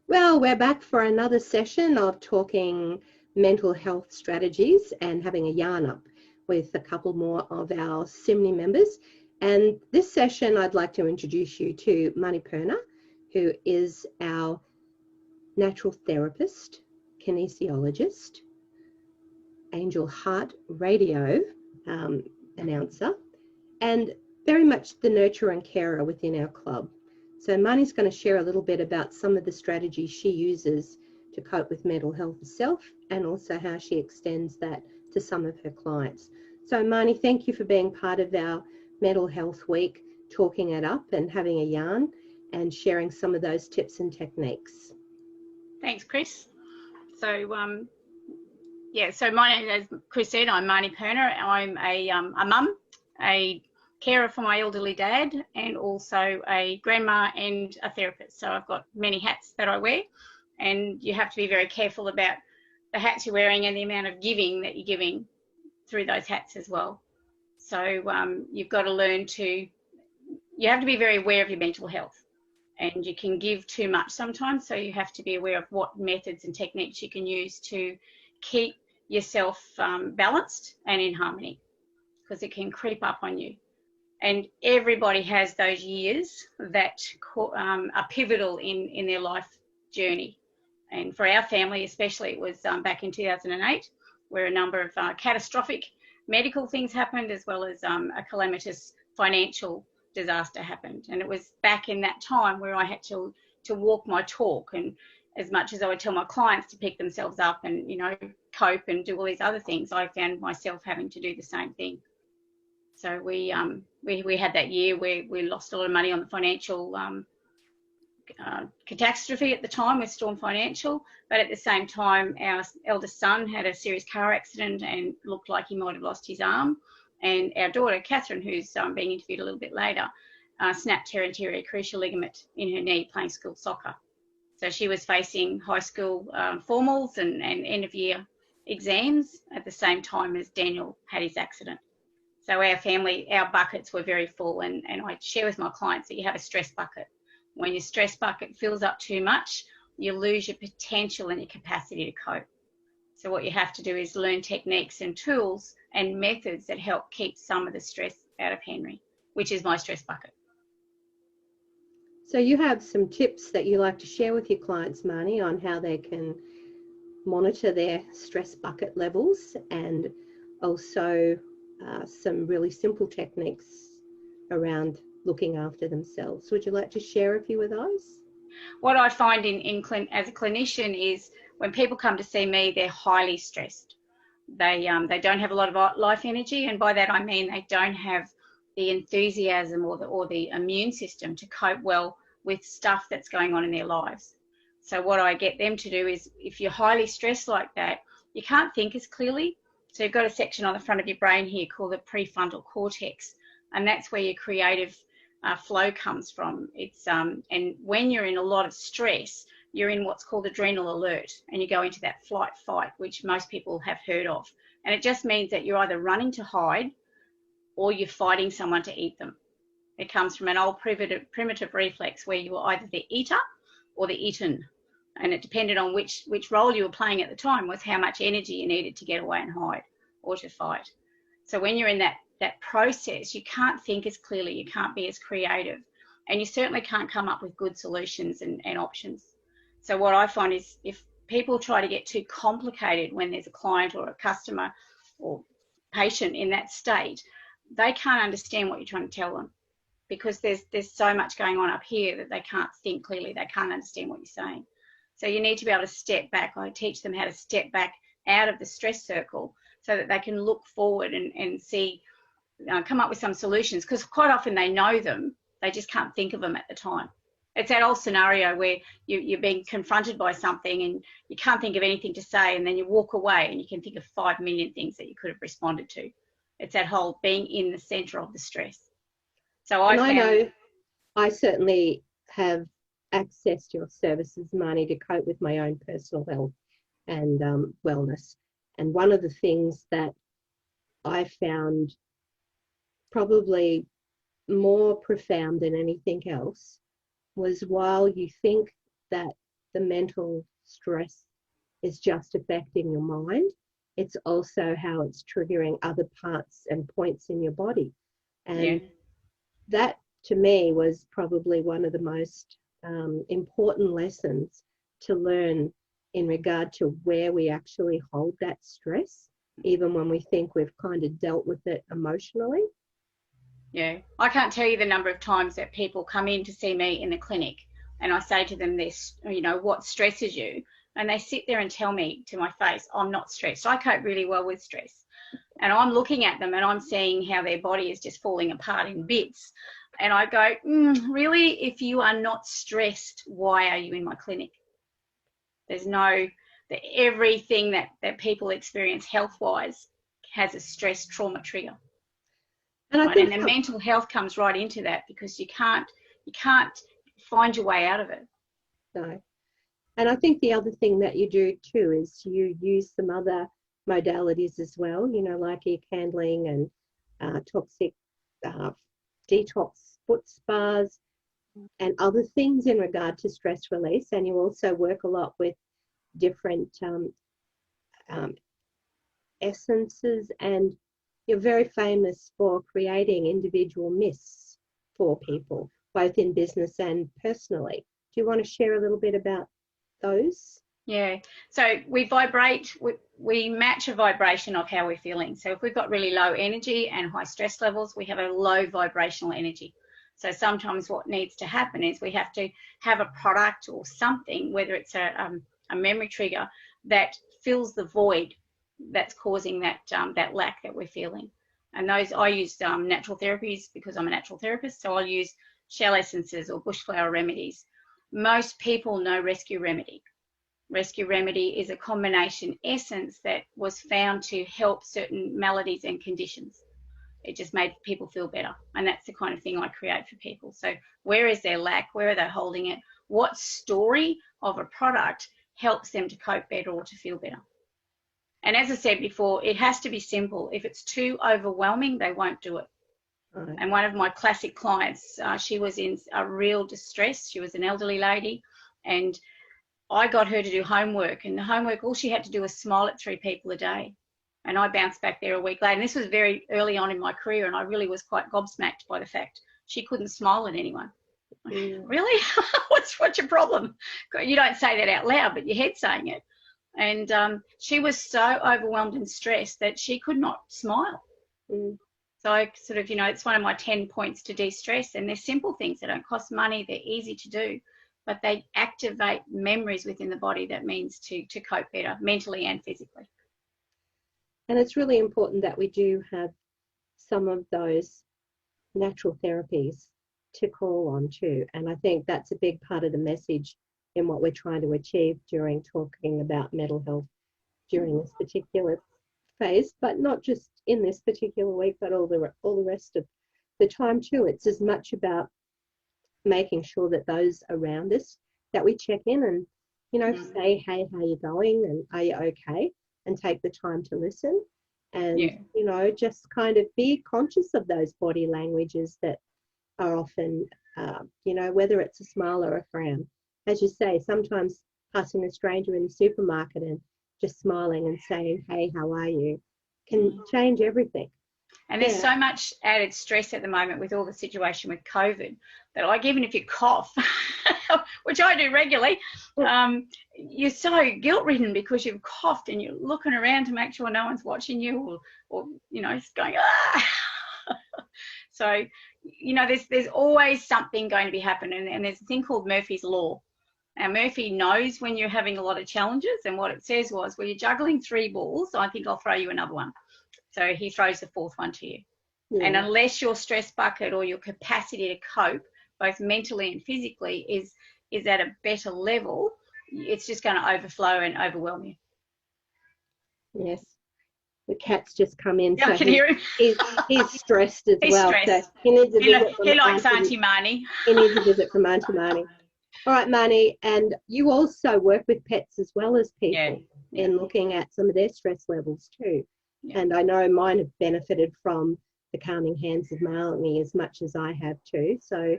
Well, we're back for another session of talking mental health strategies and having a yarn up with a couple more of our SIMNI members. And this session, I'd like to introduce you to Marney Perna, who is our natural therapist, kinesiologist, Angel Heart radio announcer, and very much the nurturer and carer within our club. So Marnie's going to share a little bit about some of the strategies she uses to cope with mental health herself, and also how she extends that to some of her clients. So Marnie, thank you for being part of our Mental Health Week, talking it up and having a yarn and sharing some of those tips and techniques. Thanks, Chris. So, so my name, as Chris said, I'm Marney Perna. I'm a mum, a carer for my elderly dad, and also a grandma and a therapist. So I've got many hats that I wear, and you have to be very careful about the hats you're wearing and the amount of giving that you're giving through those hats as well. So you've got to learn to, you have to be very aware of your mental health, and you can give too much sometimes. So you have to be aware of what methods and techniques you can use to keep yourself balanced and in harmony, because it can creep up on you. And everybody has those years that are pivotal in their life journey. And for our family especially, it was back in 2008, where a number of catastrophic medical things happened, as well as a calamitous financial disaster happened. And it was back in that time where I had to walk my talk, and as much as I would tell my clients to pick themselves up and, you know, cope and do all these other things, I found myself having to do the same thing. So we had that year where we lost a lot of money on the financial catastrophe at the time with Storm Financial, but at the same time our eldest son had a serious car accident and looked like he might have lost his arm, and our daughter Catherine, who's being interviewed a little bit later, snapped her anterior cruciate ligament in her knee playing school soccer. So she was facing high school formals and end of year exams at the same time as Daniel had his accident. So our family, our buckets were very full, and I share with my clients that you have a stress bucket. When your stress bucket fills up too much, you lose your potential and your capacity to cope. So what you have to do is learn techniques and tools and methods that help keep some of the stress out of Henry, which is my stress bucket. So you have some tips that you like to share with your clients, Marnie, on how they can monitor their stress bucket levels, and also some really simple techniques around looking after themselves. Would you like to share a few of those? What I find as a clinician is when people come to see me, they're highly stressed. They don't have a lot of life energy, and by that I mean they don't have the enthusiasm or the immune system to cope well with stuff that's going on in their lives. So what I get them to do is, if you're highly stressed like that, you can't think as clearly. So you've got a section on the front of your brain here called the prefrontal cortex, and that's where your creative flow comes from. It's and when you're in a lot of stress, you're in what's called adrenal alert, and you go into that flight fight, which most people have heard of. And it just means that you're either running to hide or you're fighting someone to eat them. It comes from an old primitive reflex where you were either the eater or the eaten. And it depended on which role you were playing at the time was how much energy you needed to get away and hide or to fight. So when you're in that process, you can't think as clearly, you can't be as creative, and you certainly can't come up with good solutions and options. So what I find is, if people try to get too complicated when there's a client or a customer or patient in that state, they can't understand what you're trying to tell them, because there's so much going on up here that they can't think clearly, they can't understand what you're saying. So you need to be able to step back. I teach them how to step back out of the stress circle so that they can look forward and see, come up with some solutions, because quite often they know them, they just can't think of them at the time. It's that old scenario where you're being confronted by something and you can't think of anything to say, and then you walk away and you can think of 5 million things that you could have responded to. It's that whole being in the centre of the stress. So I know I certainly have accessed your services, Marnie, to cope with my own personal health and wellness. And one of the things that I found probably more profound than anything else was, while you think that the mental stress is just affecting your mind. It's also how it's triggering other parts and points in your body. And that, to me, was probably one of the most important lessons to learn in regard to where we actually hold that stress, even when we think we've kind of dealt with it emotionally. Yeah, I can't tell you the number of times that people come in to see me in the clinic and I say to them this, you know, what stresses you? And they sit there and tell me to my face, I'm not stressed. I cope really well with stress. And I'm looking at them and I'm seeing how their body is just falling apart in bits. And I go, really? If you are not stressed, why are you in my clinic? There's no, everything that people experience health-wise has a stress trauma trigger. And I think the mental health comes right into that, because you can't find your way out of it. No. And I think the other thing that you do too is you use some other modalities as well, you know, like ear candling and toxic detox foot spas and other things in regard to stress release. And you also work a lot with different essences, and you're very famous for creating individual mists for people, both in business and personally. Do you want to share a little bit about those? Yeah, so we vibrate, we match a vibration of how we're feeling. So if we've got really low energy and high stress levels, we have a low vibrational energy. So sometimes what needs to happen is we have to have a product or something, whether it's a memory trigger, that fills the void that's causing that that lack that we're feeling. And those, I use natural therapies because I'm a natural therapist, so I'll use shell essences or bushflower remedies. Most people know Rescue Remedy. Rescue Remedy is a combination essence that was found to help certain maladies and conditions. It just made people feel better. And that's the kind of thing I create for people. So where is their lack? Where are they holding it? What story of a product helps them to cope better or to feel better? And as I said before, it has to be simple. If it's too overwhelming, they won't do it. Right. And one of my classic clients, she was in a real distress. She was an elderly lady, and I got her to do homework, and the homework, all she had to do was smile at 3 people a day. And I bounced back there a week later. And this was very early on in my career, and I really was quite gobsmacked by the fact she couldn't smile at anyone. Really? What's your problem? You don't say that out loud, but your head's saying it. And she was so overwhelmed and stressed that she could not smile. So I sort of, you know, it's one of my 10 points to de-stress, and they're simple things. They don't cost money. They're easy to do, but they activate memories within the body that means to cope better mentally and physically. And it's really important that we do have some of those natural therapies to call on too. And I think that's a big part of the message in what we're trying to achieve during talking about mental health during this particular phase, but not just in this particular week, but all the rest of the time too. It's as much about making sure that those around us, that we check in and, you know, say, hey, how are you going? And are you okay? And take the time to listen and, you know, just kind of be conscious of those body languages that are often, you know, whether it's a smile or a frown. As you say, sometimes passing a stranger in the supermarket and just smiling and saying, hey, how are you, can change everything. And there's so much added stress at the moment with all the situation with COVID that, like, even if you cough, which I do regularly, you're so guilt-ridden because you've coughed and you're looking around to make sure no one's watching you or you know, it's going, ah. So, you know, there's always something going to be happening. And there's a thing called Murphy's Law. Now, Murphy knows when you're having a lot of challenges, and what it says was, well, you're juggling 3 balls, I think I'll throw you another one. So he throws the 4th one to you. And unless your stress bucket or your capacity to cope, both mentally and physically, is at a better level, it's just going to overflow and overwhelm you. Yes. The cat's just come in. Yeah, so I can hear him. He's stressed as well. Stressed. So he needs a visit he likes Auntie Marnie. He needs a visit from Auntie Marnie. All right, Marnie, and you also work with pets as well as people in looking at some of their stress levels too. And I know mine have benefited from the calming hands of Marnie as much as I have too. So,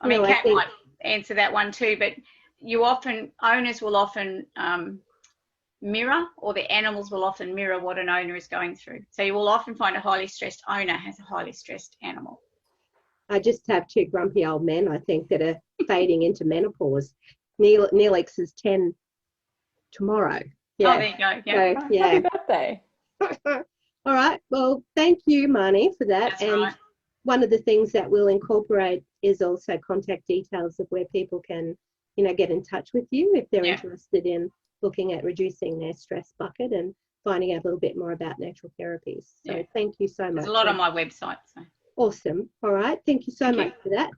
I mean, Kat might answer that one too, but owners will often mirror, or the animals will often mirror what an owner is going through. So you will often find a highly stressed owner has a highly stressed animal. I just have two grumpy old men, I think, that are fading into menopause. Neelix is 10 tomorrow. Yeah. Oh, there you go. Yeah. So, yeah. Happy birthday. All right. Well, thank you, Marnie, for that. That's and right. one of the things that we'll incorporate is also contact details of where people can, get in touch with you if they're interested in looking at reducing their stress bucket and finding out a little bit more about natural therapies. So thank you so much. There's a lot on my website. So. Awesome. All right. Thank you so much for that.